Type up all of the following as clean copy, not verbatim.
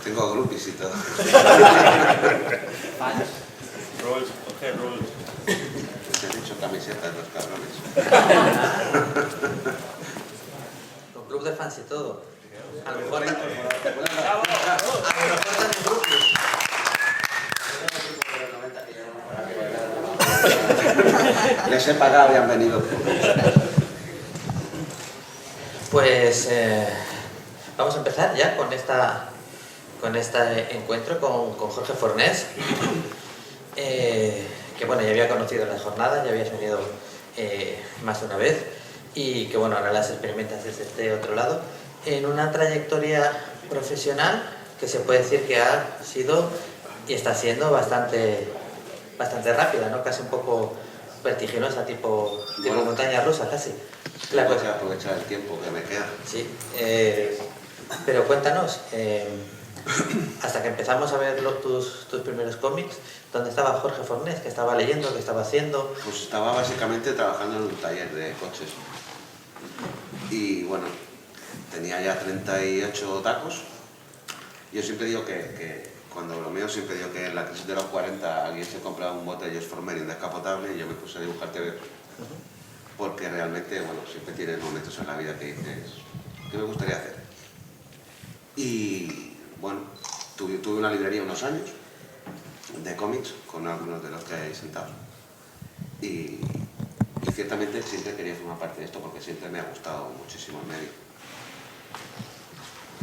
Tengo groupies y todo. Rolls, coge rolls. Les he hecho camisetas los cabrones. Con club de fans y todo. A lo mejor también grupos. Les he pagado y han venido. Pues vamos a empezar ya con este encuentro con Jorge Fornés, que bueno, ya había conocido en la jornada, ya habías venido más de una vez y que bueno, ahora las experimentas desde este otro lado, en una trayectoria profesional que se puede decir que ha sido y está siendo bastante rápida, ¿no? Casi un poco vertiginosa, tipo Bueno, montaña rusa casi. Tengo que aprovechar el tiempo que me queda. Sí, pero cuéntanos, hasta que empezamos a ver tus primeros cómics, ¿dónde estaba Jorge Fornés? ¿Qué estaba leyendo? ¿Qué estaba haciendo? Pues estaba básicamente trabajando en un taller de coches. Y bueno, tenía ya 38 tacos. Yo siempre digo que cuando bromeo, siempre digo que en la crisis de los 40 alguien se compraba un bote de Just for Men descapotable y yo me puse a dibujar TV. Porque realmente, bueno, siempre tienes momentos en la vida que dices, ¿qué me gustaría hacer? Y bueno, tuve una librería unos años de cómics con algunos de los que hay sentados. Y ciertamente siempre quería formar parte de esto porque siempre me ha gustado muchísimo el medio.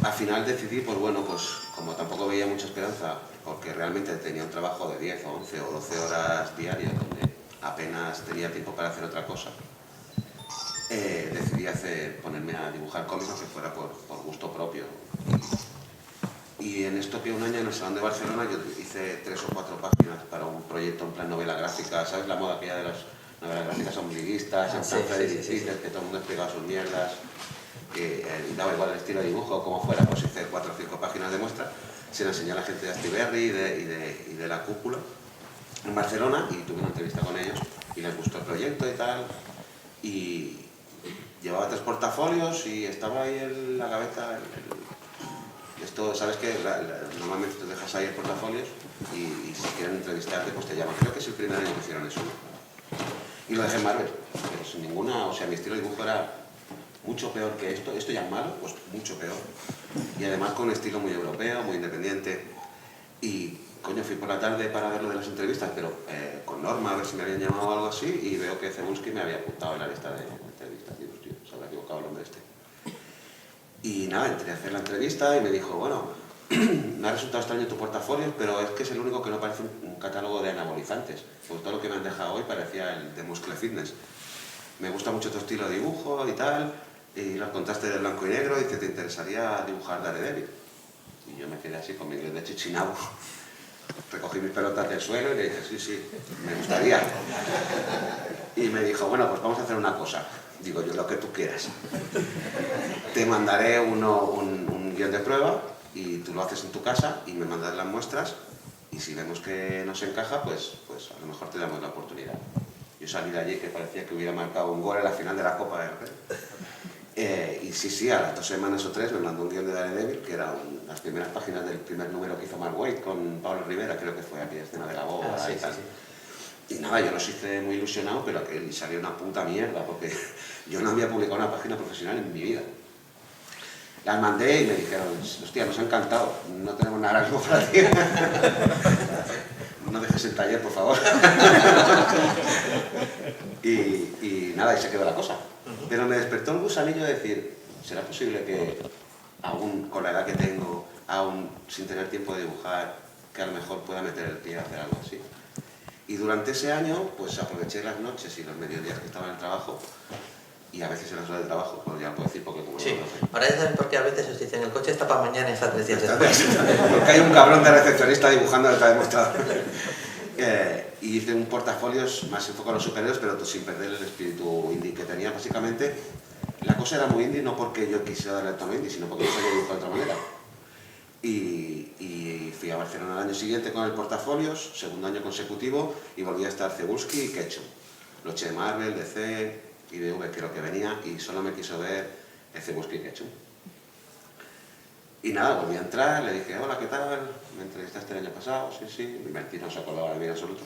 Al final decidí, pues bueno, pues como tampoco veía mucha esperanza, porque realmente tenía un trabajo de 10 o 11 o 12 horas diarias donde apenas tenía tiempo para hacer otra cosa, decidí ponerme a dibujar cómics, aunque fuera por gusto propio. Y en esto que un año en el Salón de Barcelona yo hice 3 o 4 páginas para un proyecto en plan novela gráfica. ¿Sabes la moda aquella de las novelas gráficas ombliguistas, en plan Freddy Peter, que todo el mundo explicaba sus mierdas? Y daba igual el estilo de dibujo, como fuera, pues hice 4 o 5 páginas de muestra. Se la enseñé a la gente de Astiberri y de la Cúpula en Barcelona y tuve una entrevista con ellos y les gustó el proyecto y tal. Y llevaba 3 portafolios y estaba ahí en la gaveta. Esto, ¿sabes qué? Normalmente te dejas ahí el portafolios y si quieren entrevistarte, pues te llaman. Creo que es el primer año que hicieron eso. Y lo dejé en Marvel, pero sin ninguna, o sea, mi estilo de dibujo era mucho peor que esto. Esto ya es malo, pues mucho peor. Y además con un estilo muy europeo, muy independiente. Y coño, fui por la tarde para ver lo de las entrevistas, pero con Norma, a ver si me habían llamado o algo así, y veo que Cebulski me había apuntado en la lista de entrevistas. Digo, tío, se habrá equivocado el hombre este. Y nada, entré a hacer la entrevista y me dijo, bueno, me ha resultado extraño tu portafolio, pero es que es el único que no parece un catálogo de anabolizantes. Pues todo lo que me han dejado hoy parecía el de Muscle Fitness. Me gusta mucho tu estilo de dibujo y tal, y los contrastes de blanco y negro, y que te interesaría dibujar Daredevil. Y yo me quedé así con mi inglés de chichinabo. Recogí mis pelotas del suelo y le dije, sí, me gustaría. Y me dijo, bueno, pues vamos a hacer una cosa. Digo yo, lo que tú quieras. Te mandaré un guión de prueba y tú lo haces en tu casa y me mandas las muestras y si vemos que nos encaja, pues a lo mejor te damos la oportunidad. Yo salí de allí que parecía que hubiera marcado un gol en la final de la Copa del Rey. Y sí, a las 2 semanas o 3 me mandó un guión de Daredevil, que eran las primeras páginas del primer número que hizo Mark Waid con Pablo Rivera, creo que fue aquella escena de la boda y tal. Y nada, yo los hice muy ilusionado, pero que salió una puta mierda, porque yo no había publicado una página profesional en mi vida. Las mandé y me dijeron, hostia, nos ha encantado, no tenemos nada mismo para ti. No dejes el taller, por favor. y nada, y se quedó la cosa. Pero me despertó el gusanillo de decir, ¿será posible que aún con la edad que tengo, aún sin tener tiempo de dibujar, que a lo mejor pueda meter el pie a hacer algo así? Y durante ese año, pues aproveché las noches y los mediodías que estaba en el trabajo, y a veces en las horas de trabajo, pues ya lo puedo decir porque como sí. no lo sé. Ahora ya saben por qué a veces os dicen el coche está para mañana y está 3 días después. Porque hay un cabrón de recepcionista dibujando el que ha demostrado. Y hice un portafolio más enfocado a los superhéroes, pero sin perder el espíritu indie que tenía. Básicamente, la cosa era muy indie, no porque yo quisiera darle el tono indie, sino porque no sabía dibujar de otra manera. Y fui a Barcelona el año siguiente con el portafolios, segundo año consecutivo, y volví a estar Cebulski y Ketchum. Lo eché de Marvel, DC, IDV creo que venía, y solo me quiso ver Cebulski y Ketchum. Y nada, volví a entrar, le dije, hola, ¿qué tal? Me entrevistaste el año pasado, sí, sí, Bertín no se acordaba de mí en absoluto.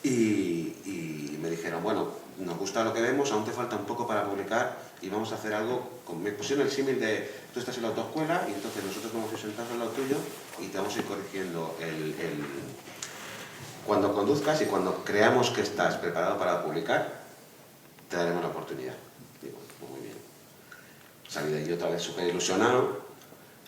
Y me dijeron, bueno, nos gusta lo que vemos, aún te falta un poco para publicar y vamos a hacer algo. Me pusieron el símil de, tú estás en la autoescuela y entonces nosotros vamos a ir sentados en lo tuyo y te vamos a ir corrigiendo cuando conduzcas y cuando creamos que estás preparado para publicar, te daremos la oportunidad. Digo, pues muy bien. Salí de allí otra vez súper ilusionado.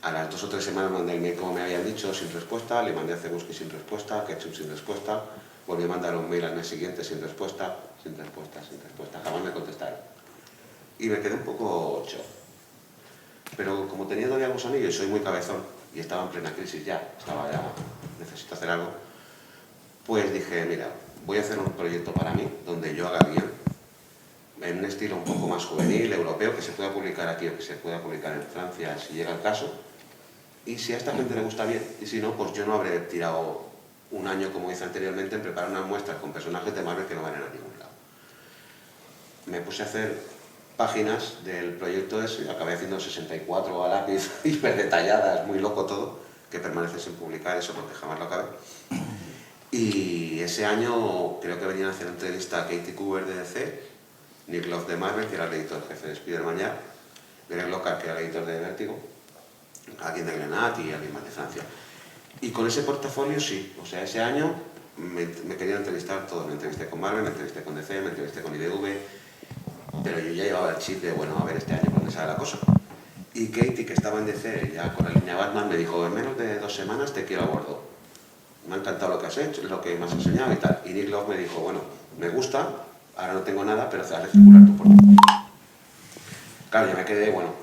A las 2 o 3 semanas mandé el mail como me habían dicho, sin respuesta, le mandé a Cebuski sin respuesta, a Ketchup sin respuesta, volví a mandar un mail al mes siguiente sin respuesta, jamás me contestaron. Y me quedé un poco shock. Pero como tenía todavía gusanillo y soy muy cabezón, y estaba en plena crisis ya, necesito hacer algo, pues dije, mira, voy a hacer un proyecto para mí, donde yo haga guión, en un estilo un poco más juvenil, europeo, que se pueda publicar aquí o que se pueda publicar en Francia si llega el caso. Y si a esta gente le gusta bien, y si no, pues yo no habré tirado un año, como hice anteriormente, en preparar unas muestras con personajes de Marvel que no van a ningún lado. Me puse a hacer páginas del proyecto ese, y acabé haciendo 64 a lápiz, hiper detalladas, muy loco todo, que permanece sin publicar eso porque jamás lo acabé. Y ese año creo que venían a hacer entrevista a Katie Cooper de DC, Nick Love de Marvel, que era el editor jefe de Spider-Man ya, Greg Lockhart, que era el editor de Vértigo, alguien de Grenat y alguien más de Francia. Y con ese portafolio sí, o sea, ese año me querían entrevistar todos. Me entrevisté con Marvel, me entrevisté con DC, me entrevisté con IDV, pero yo ya llevaba el chip de, bueno, a ver este año por dónde sale la cosa. Y Katie, que estaba en DC ya con la línea Batman, me dijo, en menos de 2 semanas te quiero a bordo. Me ha encantado lo que has hecho, lo que me has enseñado y tal. Y Nick Love me dijo, bueno, me gusta, ahora no tengo nada, pero hazle circular tu portafolio. Claro, ya me quedé, bueno,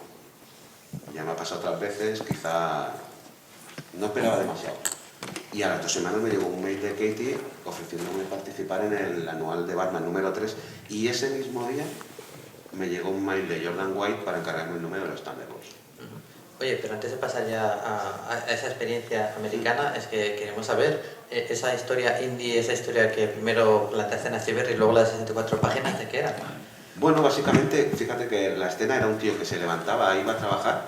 ya me ha pasado otras veces, quizá no esperaba demasiado. Y a las 2 semanas me llegó un mail de Katie ofreciéndome participar en el anual de Batman número 3 y ese mismo día me llegó un mail de Jordan White para encargarme el número de los Thunderbolts. Oye, pero antes de pasar ya a esa experiencia americana, es que queremos saber esa historia indie, esa historia que primero planteaste en Astiberri y luego las 64 páginas, ¿de qué era? Bueno, básicamente, fíjate que la escena era un tío que se levantaba, iba a trabajar,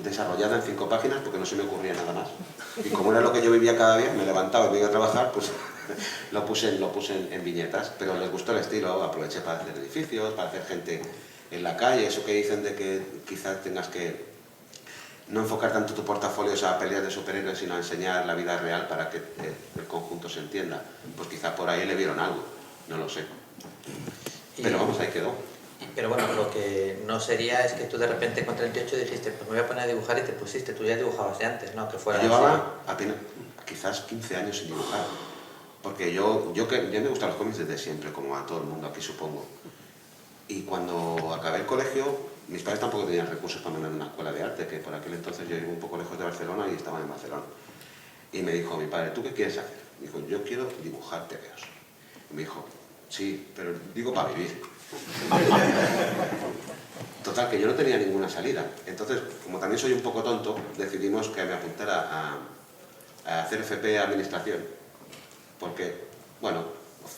desarrollada en 5 páginas porque no se me ocurría nada más. Y como era lo que yo vivía cada día, me levantaba y me iba a trabajar, pues lo puse en viñetas, pero les gustó el estilo, aproveché para hacer edificios, para hacer gente en la calle, eso que dicen de que quizás tengas que no enfocar tanto tu portafolio a peleas de superhéroes, sino a enseñar la vida real para que el conjunto se entienda. Pues quizás por ahí le vieron algo, no lo sé. Pero vamos, ahí quedó. Pero bueno, lo que no sería es que tú de repente con 38 dijiste, pues me voy a poner a dibujar y te pusiste, tú ya dibujabas de antes, ¿no? Que fuera Llevaba apenas, quizás 15 años sin dibujar, porque yo me gustan los cómics desde siempre, como a todo el mundo aquí supongo. Y cuando acabé el colegio, mis padres tampoco tenían recursos para mandarme a una escuela de arte, que por aquel entonces yo iba un poco lejos de Barcelona y estaba en Barcelona. Y me dijo mi padre, ¿tú qué quieres hacer? Me dijo, yo quiero dibujar tebeos. Y me dijo, sí, pero digo para vivir. Total, que yo no tenía ninguna salida. Entonces, como también soy un poco tonto, decidimos que me apuntara a hacer FP Administración. Porque, bueno,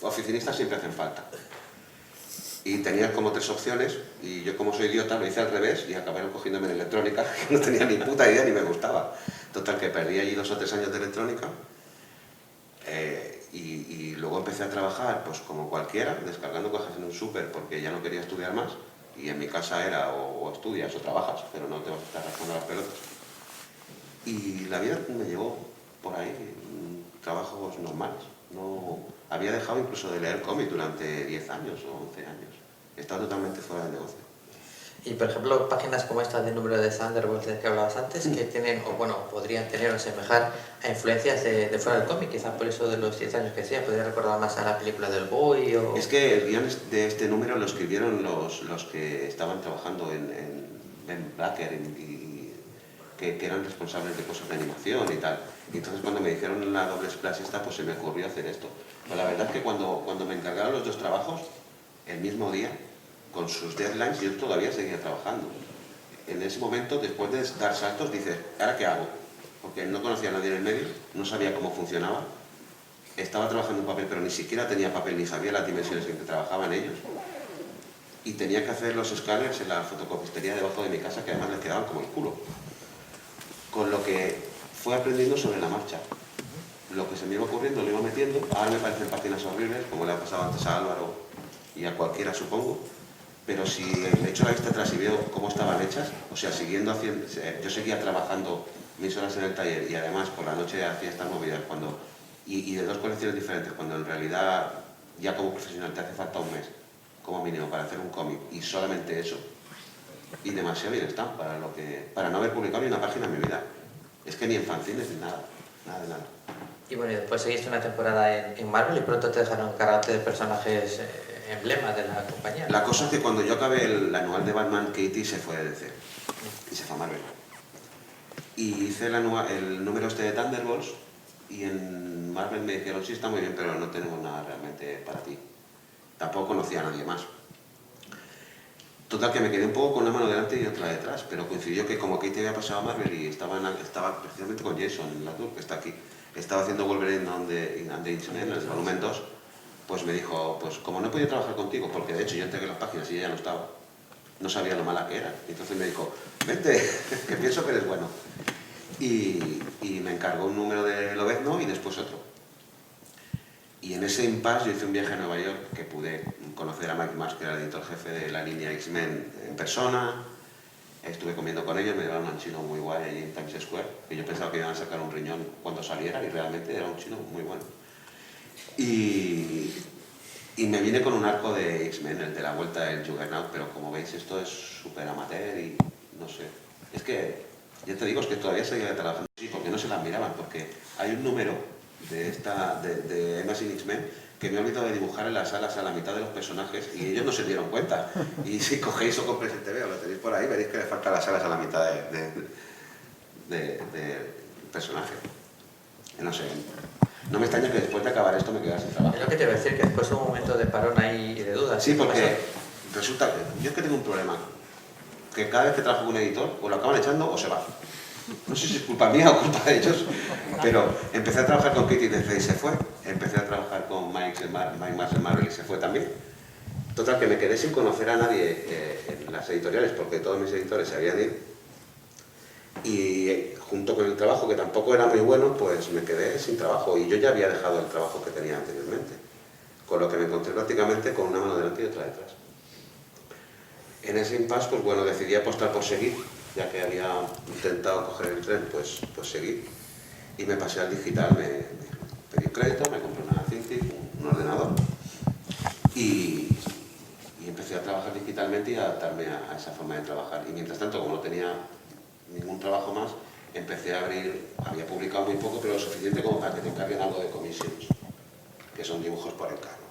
oficinistas siempre hacen falta. Y tenía como 3 opciones, y yo como soy idiota lo hice al revés y acabaron cogiéndome en electrónica, que no tenía ni puta idea ni me gustaba. Total, que perdí allí 2 o 3 años de electrónica. Y luego empecé a trabajar pues como cualquiera, descargando cajas en un súper porque ya no quería estudiar más. Y en mi casa era o estudias o trabajas, pero no te vas a estar rascando las pelotas. Y la vida me llevó por ahí, trabajos normales. No, había dejado incluso de leer cómics durante 10 años o 11 años. Estaba totalmente fuera del negocio. Y por ejemplo, páginas como esta del número de Thunderbolts del que hablabas antes, que tienen, o bueno, podrían tener o asemejar a influencias de fuera del cómic, quizás por eso de los 10 años que decía, podría recordar más a la película del Boy o... Es que el guion de este número lo escribieron los que estaban trabajando en Ben Blacker y que eran responsables de cosas de animación y tal. Y entonces cuando me dijeron la doble splash esta, pues se me ocurrió hacer esto. Pues la verdad es que cuando me encargaron los 2 trabajos, el mismo día, con sus deadlines, yo todavía seguía trabajando. En ese momento, después de dar saltos, dices, ¿ahora qué hago? Porque no conocía a nadie en el medio, no sabía cómo funcionaba. Estaba trabajando en papel, pero ni siquiera tenía papel, ni sabía las dimensiones en que trabajaban ellos. y tenía que hacer los escáneres en la fotocopistería debajo de mi casa, que además les quedaban como el culo. Con lo que fue aprendiendo sobre la marcha. Lo que se me iba ocurriendo lo iba metiendo. Ahora me parecen páginas horribles, como le ha pasado antes a Álvaro y a cualquiera, supongo. Pero si le echo la vista atrás y veo cómo estaban hechas, o sea, siguiendo haciendo... Yo seguía trabajando mis horas en el taller y además por la noche hacía estas movidas cuando... Y de dos colecciones diferentes, cuando en realidad ya como profesional te hace falta un mes, como mínimo, para hacer un cómic, y solamente eso. Y demasiado bien está para no haber publicado ni una página en mi vida. Es que ni en fanzines ni nada, nada de nada. Y bueno, y después seguiste una temporada en Marvel y pronto te dejaron encargarte de personajes emblemas de la compañía. La cosa es que cuando yo acabé el anual de Batman, Katie se fue de DC y se fue a Marvel. Y hice el número este de Thunderbolts y en Marvel me dijeron, sí, está muy bien, pero no tenemos nada realmente para ti. Tampoco conocía a nadie más. Total, que me quedé un poco con una mano delante y otra detrás, pero coincidió que como Katie había pasado a Marvel y estaba precisamente con Jason en la tour, que está aquí, estaba haciendo Wolverine and the X-Men, el volumen 2, pues me dijo, pues como no he podido trabajar contigo, porque de hecho yo entregué las páginas y ella no estaba, no sabía lo mala que era, y entonces me dijo, vente, que pienso que eres bueno. Y me encargó un número de Lobezno y después otro. Y en ese impasse yo hice un viaje a Nueva York que pude conocer a Mike Marsh, que era el editor jefe de la línea X-Men en persona. Estuve comiendo con ellos, me llevaron a un chino muy guay allí en Times Square, que yo pensaba que iban a sacar un riñón cuando saliera y realmente era un chino muy bueno. Y me vine con un arco de X-Men, el de la vuelta del Juggernaut, pero como veis esto es súper amateur y no sé. Es que, ya te digo, es que todavía seguía trabajando así porque no se las miraban, porque hay un número de Amazing X-Men que me he olvidado de dibujar en las salas a la mitad de los personajes y ellos no se dieron cuenta. Y si cogéis o compréis el TV o lo tenéis por ahí, veréis que le faltan las salas a la mitad de personaje. No sé, no me extraña que después de acabar esto me quedase sin trabajo. Es lo que te iba a decir, que después hubo un momento de parón ahí y de dudas. Sí, porque resulta que yo es que tengo un problema, que cada vez que trabajo con un editor o lo acaban echando o se va. No sé si es culpa mía o culpa de ellos, pero empecé a trabajar con Katie DC y se fue. Empecé a trabajar con Mike Marsh en Marvel y se fue también. Total, que me quedé sin conocer a nadie en las editoriales porque todos mis editores se habían ido. Y junto con el trabajo, que tampoco era muy bueno, pues me quedé sin trabajo y yo ya había dejado el trabajo que tenía anteriormente. Con lo que me encontré prácticamente con una mano delante y otra detrás. En ese impasse, pues bueno, decidí apostar por seguir. Ya que había intentado coger el tren, pues seguí. Y me pasé al digital, me pedí crédito, me compré una Cintiq, un ordenador. Y empecé a trabajar digitalmente y a adaptarme a esa forma de trabajar. Y mientras tanto, como no tenía ningún trabajo más, empecé a abrir, había publicado muy poco, pero lo suficiente como para que te encarguen algo de commissions, que son dibujos por encargo.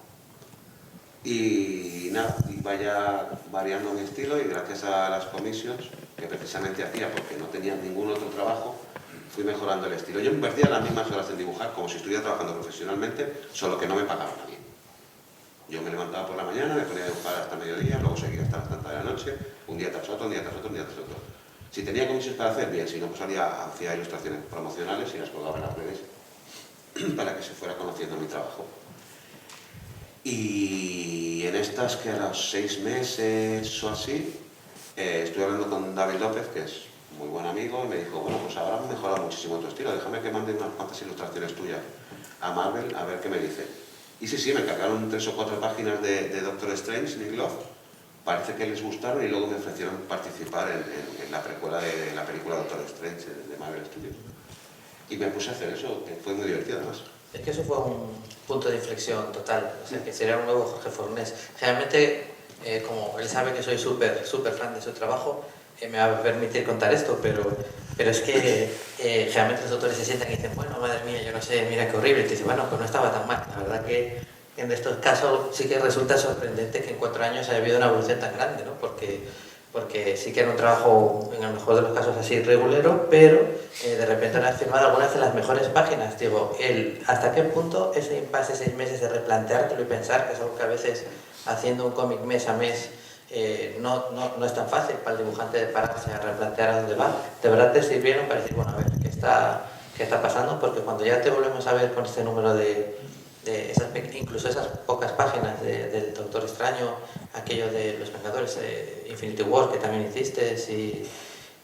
Y nada, iba ya variando mi estilo y gracias a las commissions, que precisamente hacía porque no tenía ningún otro trabajo, fui mejorando el estilo. Yo invertía las mismas horas en dibujar como si estuviera trabajando profesionalmente, solo que no me pagaban a mí. Yo me levantaba por la mañana, me ponía a dibujar hasta mediodía, luego seguía hasta las tantas de la noche, un día tras otro, un día tras otro, un día tras otro. Si tenía comisiones para hacer, bien, si no, pues hacía ilustraciones promocionales y las colgaba en las redes para que se fuera conociendo mi trabajo. Y en estas, que a los 6 meses o así, estuve hablando con David López, que es muy buen amigo, y me dijo, bueno, pues ahora me mejora muchísimo tu estilo, déjame que mande unas cuantas ilustraciones tuyas a Marvel, a ver qué me dice. Y sí, me encargaron 3 o 4 páginas de Doctor Strange, Nick Love, parece que les gustaron y luego me ofrecieron participar en la precuela de la película Doctor Strange de Marvel Studios. Y me puse a hacer eso, que fue muy divertido además. Es que eso fue un punto de inflexión total, o sea, que sería un nuevo Jorge Fornés. Generalmente, como él sabe que soy súper fan de su trabajo, me va a permitir contar esto, pero es que generalmente los autores se sientan y dicen, bueno, madre mía, yo no sé, mira qué horrible, y te dicen, bueno, pues no estaba tan mal. La verdad que en estos casos sí que resulta sorprendente que en 4 años haya habido una evolución tan grande, ¿no? Porque sí que era un trabajo, en el mejor de los casos, así regulero, pero de repente han firmado algunas de las mejores páginas. Digo, ¿hasta qué punto ese impasse de 6 meses de replanteártelo y pensar, que es algo que a veces haciendo un cómic mes a mes no es tan fácil para el dibujante de pararse a replantear a dónde va? ¿De verdad te sirvieron para decir, bueno, a ver, qué está pasando? Porque cuando ya te volvemos a ver con este número de incluso esas pocas páginas del Doctor Extraño, aquello de Los Vengadores, Infinity War, que también hiciste,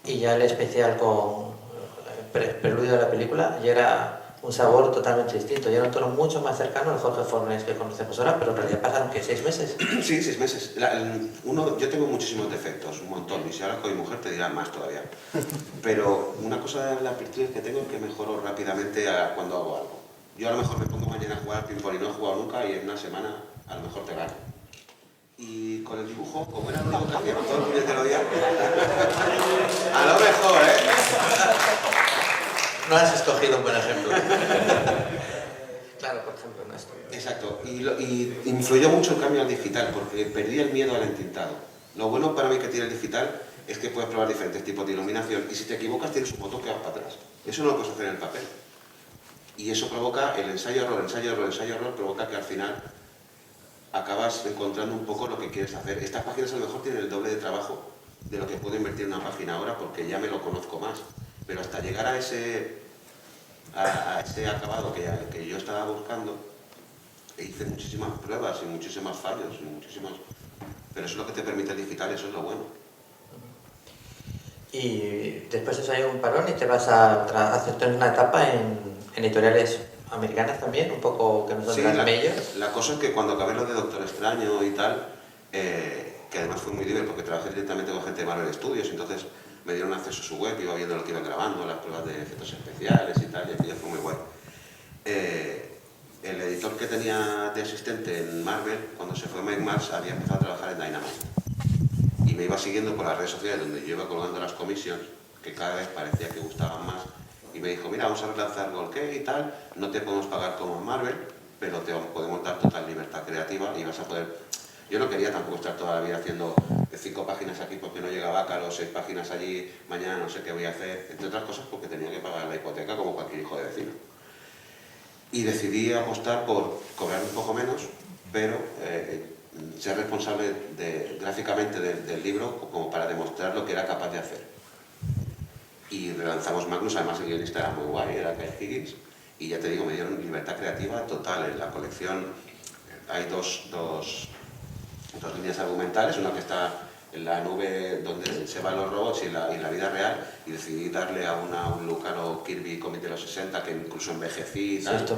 y ya el especial con preludio de la película, y era un sabor totalmente distinto, y era un tono mucho más cercano al Jorge Fornés que conocemos ahora, pero en realidad pasaron, ¿qué? ¿6 meses? Sí, 6 meses. Yo tengo muchísimos defectos, un montón, y si ahora con mi mujer te dirá más todavía. Pero una cosa de las virtudes que tengo es que mejoro rápidamente cuando hago algo. Yo a lo mejor me pongo mañana a jugar al ping-pong y no he jugado nunca, y en una semana a lo mejor te gano. Y con el dibujo, como era lo único que hacía todo el puñetero día, a lo mejor, No has escogido un buen ejemplo. Claro, por ejemplo, no esto. Exacto, y influyó mucho el cambio al digital, porque perdí el miedo al entintado. Lo bueno para mí que tiene el digital es que puedes probar diferentes tipos de iluminación, y si te equivocas tienes un botón que vas para atrás. Eso no lo puedes hacer en el papel. Y eso provoca el ensayo-error, ensayo-error, ensayo-error, provoca que al final acabas encontrando un poco lo que quieres hacer. Estas páginas a lo mejor tienen el doble de trabajo de lo que puedo invertir en una página ahora, porque ya me lo conozco más. Pero hasta llegar a ese acabado que yo estaba buscando, hice muchísimas pruebas y muchísimos fallos, pero eso es lo que te permite el digital, eso es lo bueno. Y después de eso hay un parón y te vas a hacer una etapa en editoriales americanas también, un poco que no son las majors. La cosa es que cuando acabé lo de Doctor Extraño y tal, que además fue muy divertido porque trabajé directamente con gente de Marvel Studios, entonces me dieron acceso a su web, iba viendo lo que iban grabando, las pruebas de efectos especiales y tal, y aquello fue muy guay. El editor que tenía de asistente en Marvel, cuando se fue Mike Mars, había empezado a trabajar en Dynamite. Y me iba siguiendo por las redes sociales donde yo iba colgando las commissions, que cada vez parecía que gustaban más, y me dijo, mira, vamos a relanzar Golke y tal, no te podemos pagar como en Marvel, pero te podemos dar total libertad creativa y vas a poder... Yo no quería tampoco estar toda la vida haciendo 5 páginas aquí porque no llegaba a Bácalo, 6 páginas allí, mañana no sé qué voy a hacer, entre otras cosas porque tenía que pagar la hipoteca como cualquier hijo de vecino. Y decidí apostar por cobrar un poco menos, pero ser responsable gráficamente del libro como para demostrar lo que era capaz de hacer. Y relanzamos Magnus, además el guionista era muy guay, era Kyle Higgins, y ya te digo, me dieron libertad creativa total. En la colección hay dos líneas argumentales, una que está en la nube donde se van los robots y la vida real, y decidí darle a un look a lo Kirby cómic de los 60 que incluso envejecí y tal, Sí,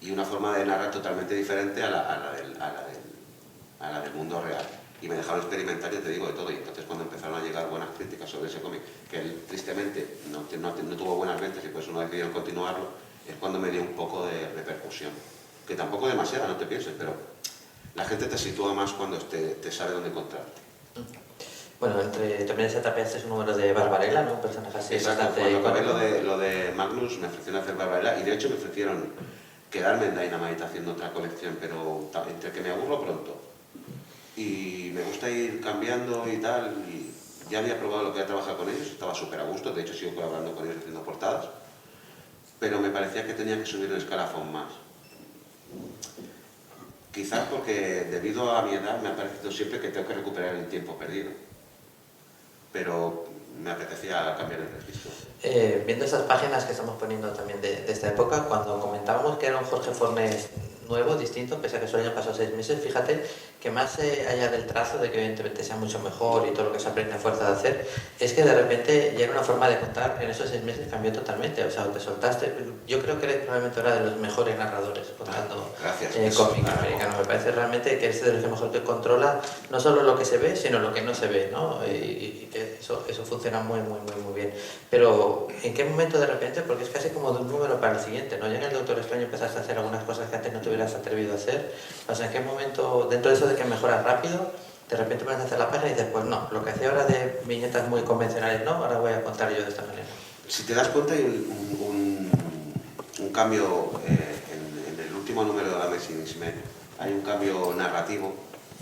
y una forma de narrar totalmente diferente a la del mundo real. Y me dejaron experimentar, ya te digo, de todo. Y entonces cuando empezaron a llegar buenas críticas sobre ese cómic, que él tristemente no tuvo buenas ventas y por eso no decidieron continuarlo, es cuando me dio un poco de repercusión. Que tampoco demasiada, no te pienses, pero la gente te sitúa más cuando te sabe dónde encontrarte. Bueno, también esa etapa este es un número de Barbarella, ¿no? Un personaje así. Exacto, cuando acabé lo de Magnus me ofrecieron hacer Barbarella, y de hecho me ofrecieron quedarme en Dynamite haciendo otra colección, pero entre que me aburro pronto y me gusta ir cambiando y tal, y ya había probado lo que era trabajar con ellos, estaba súper a gusto, de hecho sigo colaborando con ellos haciendo portadas, pero me parecía que tenía que subir el escalafón más. Quizás porque debido a mi edad me ha parecido siempre que tengo que recuperar el tiempo perdido, pero me apetecía cambiar el registro. Viendo esas páginas que estamos poniendo también de esta época, cuando comentábamos que era un Jorge Fornés nuevo, distinto, pese a que solo hayan pasado 6 meses, fíjate que más allá del trazo, de que evidentemente sea mucho mejor y todo lo que se aprende a fuerza de hacer, es que de repente ya era una forma de contar, en esos 6 meses cambió totalmente, o sea, te soltaste. Yo creo que eres probablemente uno de los mejores narradores contando cómic americano. Me parece realmente que eres de los que mejor que controla no solo lo que se ve, sino lo que no se ve, ¿no? Y eso funciona muy bien. Pero ¿en qué momento de repente? Porque es casi como de un número para el siguiente, ¿no? Ya en el Doctor Extraño empezaste a hacer algunas cosas que antes no te hubieras atrevido a hacer. O sea, ¿en qué momento, dentro de eso de que mejoras rápido, de repente vas a hacer la página y dices, pues no, lo que hacía ahora de viñetas muy convencionales, no, ahora voy a contar yo de esta manera? Si te das cuenta, hay un cambio en el último número de Amazing X-Men, hay un cambio narrativo,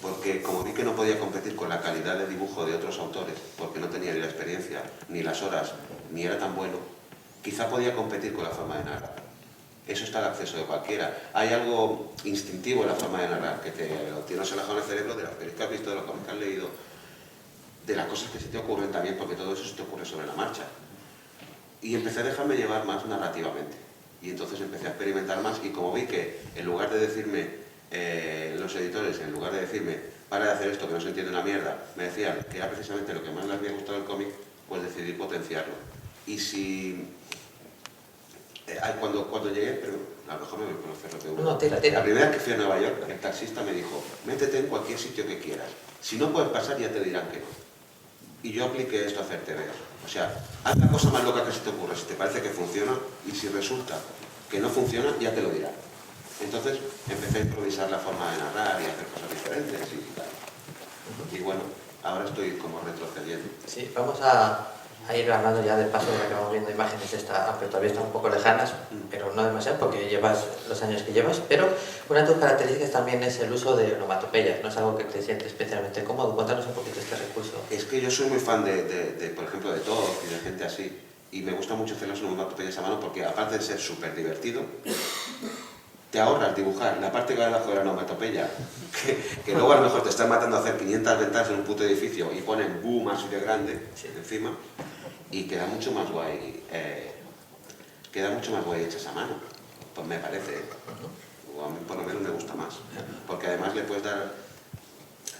porque como vi que no podía competir con la calidad de dibujo de otros autores, porque no tenía ni la experiencia, ni las horas, ni era tan bueno, quizá podía competir con la forma de narrar. Eso está al acceso de cualquiera. Hay algo instintivo en la forma de narrar, que lo tienes relajado en el cerebro de las películas que has visto, de los cómics que has leído, de las cosas que se te ocurren también, porque todo eso se te ocurre sobre la marcha. Y empecé a dejarme llevar más narrativamente. Y entonces empecé a experimentar más y como vi que en lugar de decirme los editores, en lugar de decirme para de hacer esto que no se entiende una mierda, me decían que era precisamente lo que más les había gustado del cómic, pues decidí potenciarlo. Y si... cuando llegué, pero a lo mejor me voy a conocer lo que uno. No, tira. La primera vez que fui a Nueva York, el taxista me dijo, métete en cualquier sitio que quieras. Si no puedes pasar, ya te dirán que no. Y yo apliqué esto a hacerte ver. O sea, haz la cosa más loca que se te ocurra, si te parece que funciona, y si resulta que no funciona, ya te lo dirán. Entonces empecé a improvisar la forma de narrar y hacer cosas diferentes y tal. Y bueno, ahora estoy como retrocediendo. Sí, vamos a ir hablando ya del paso, de que vamos viendo imágenes, aunque todavía están un poco lejanas, pero no demasiado porque llevas los años que llevas. Pero una de tus características también es el uso de onomatopeyas, no es algo que te sientes especialmente cómodo. Cuéntanos un poquito este recurso. Es que yo soy muy fan por ejemplo, de todo y de gente así. Y me gusta mucho hacer las onomatopeyas a mano porque aparte de ser súper divertido, te ahorras dibujar la parte que va debajo de la onomatopeya, que luego a lo mejor te están matando a hacer 500 ventanas en un puto edificio y ponen boom así de grande encima y queda mucho más guay hechas a mano, pues me parece, o a mí por lo menos me gusta más, porque además le puedes dar,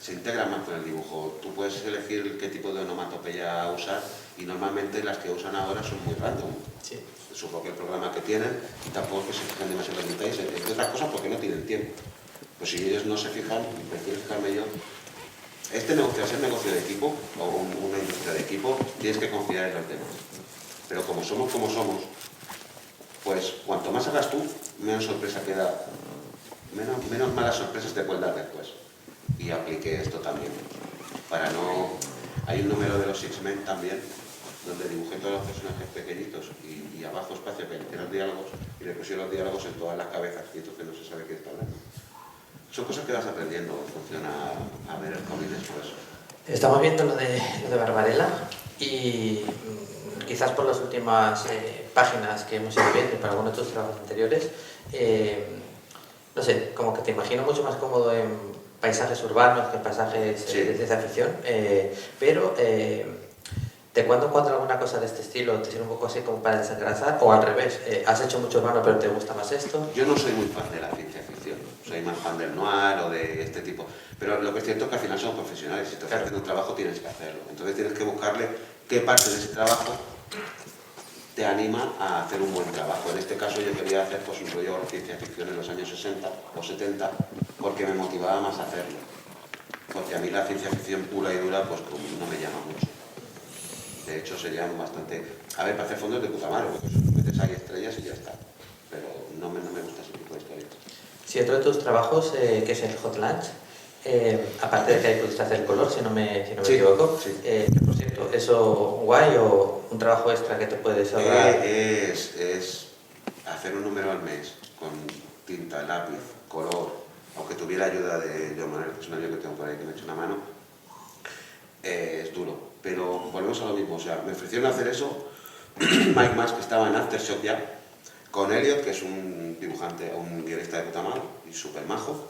se integra más con el dibujo, tú puedes elegir qué tipo de onomatopeya usar y normalmente las que usan ahora son muy random. Sí. Supongo que el programa que tienen tampoco es que se fijan demasiado en los detalles, entre otras cosas porque no tienen tiempo. Pues si ellos no se fijan, prefiero fijarme yo. Este negocio, al ser negocio de equipo, o una industria de equipo, tienes que confiar en los demás. Pero como somos, pues cuanto más hagas tú, menos sorpresa queda, menos malas sorpresas te pueden dar después. Y apliqué esto también. Hay un número de los X-Men también, donde dibujé todos los personajes pequeñitos y abajo espacio para meter los diálogos y le pusieron los diálogos en todas las cabezas y entonces no se sabe qué está hablando. Son cosas que vas aprendiendo, funciona a ver el cómic después. Estamos viendo lo de Barbarella y quizás por las últimas páginas que hemos ido viendo y para algunos de tus trabajos anteriores, no sé, como que te imagino mucho más cómodo en paisajes urbanos que en paisajes de ciencia ficción, pero ¿de cuándo en cuando alguna cosa de este estilo te sirve un poco así como para desengrasar? O al revés, ¿has hecho mucho urbano pero te gusta más esto? Yo no soy muy fan de la ciencia ficción, soy más fan del noir o de este tipo. Pero lo que es cierto es que al final somos profesionales, si te ofrecen un trabajo tienes que hacerlo. Entonces tienes que buscarle qué parte de ese trabajo te anima a hacer un buen trabajo. En este caso yo quería hacer pues, un rollo de ciencia ficción en los años 60 o 70 porque me motivaba más a hacerlo. Porque a mí la ciencia ficción pura y dura pues no me llama mucho. De hecho serían bastante... A ver, para hacer fondos de puta madre, porque metes ahí estrellas y ya está. Pero no me gusta ese tipo de historias. Sí, otro de tus trabajos, que es el Hot Lunch, aparte de que ahí pudiste hacer el color, si no me equivoco, sí. Por cierto, ¿eso guay o un trabajo extra que te puedes ahorrar? Es hacer un número al mes con tinta, lápiz, color, aunque tuviera ayuda de John Manuel, que es un amigo que tengo por ahí que me echa una mano, es duro. Pero volvemos a lo mismo, o sea, me ofrecieron hacer eso, Mike Mas, que estaba en Aftershock ya, con Elliot, que es un dibujante, un guionista de puta madre y súper majo,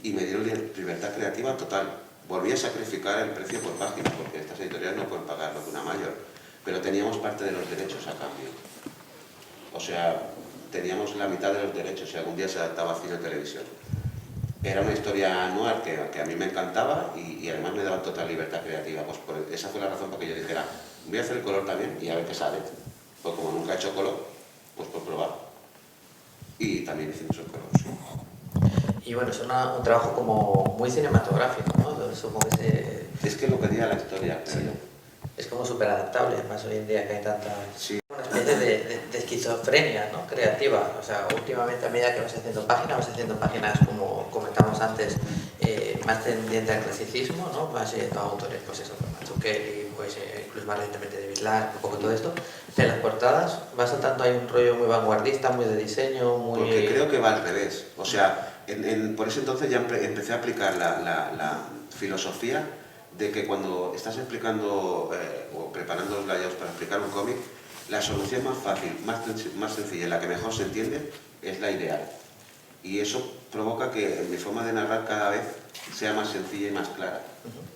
y me dieron libertad creativa total. Volví a sacrificar el precio por página, porque estas editoriales no pueden pagar lo que una mayor, pero teníamos parte de los derechos a cambio. O sea, teníamos la mitad de los derechos si algún día se adaptaba a cine o televisión. Era una historia anual que a mí me encantaba y además me daba total libertad creativa. Pues esa fue la razón por que yo dijera, voy a hacer el color también y a ver qué sale. Pues como nunca he hecho color, pues por probar. Y también hicimos el color, sí. Y bueno, es un trabajo como muy cinematográfico, ¿no? Supongo que Es que lo pedía la historia, sí. creo. Es como súper adaptable, además hoy en día que hay tanta... Sí. Una especie de esquizofrenia, ¿no? Creativa. O sea, últimamente a medida que vas haciendo páginas como comentamos antes, más tendiente al clasicismo, ¿no? Vas yendo a autores, pues eso, Mazzucchelli, pues incluso más recientemente David Lark, un poco todo esto. En las portadas vas soltando ahí un rollo muy vanguardista, muy de diseño, muy... Porque creo que va al revés. O sea, por ese entonces ya empecé a aplicar la filosofía de que cuando estás explicando o preparando los layouts para explicar un cómic, la solución más fácil, más sencilla y la que mejor se entiende es la ideal. Y eso provoca que mi forma de narrar cada vez sea más sencilla y más clara.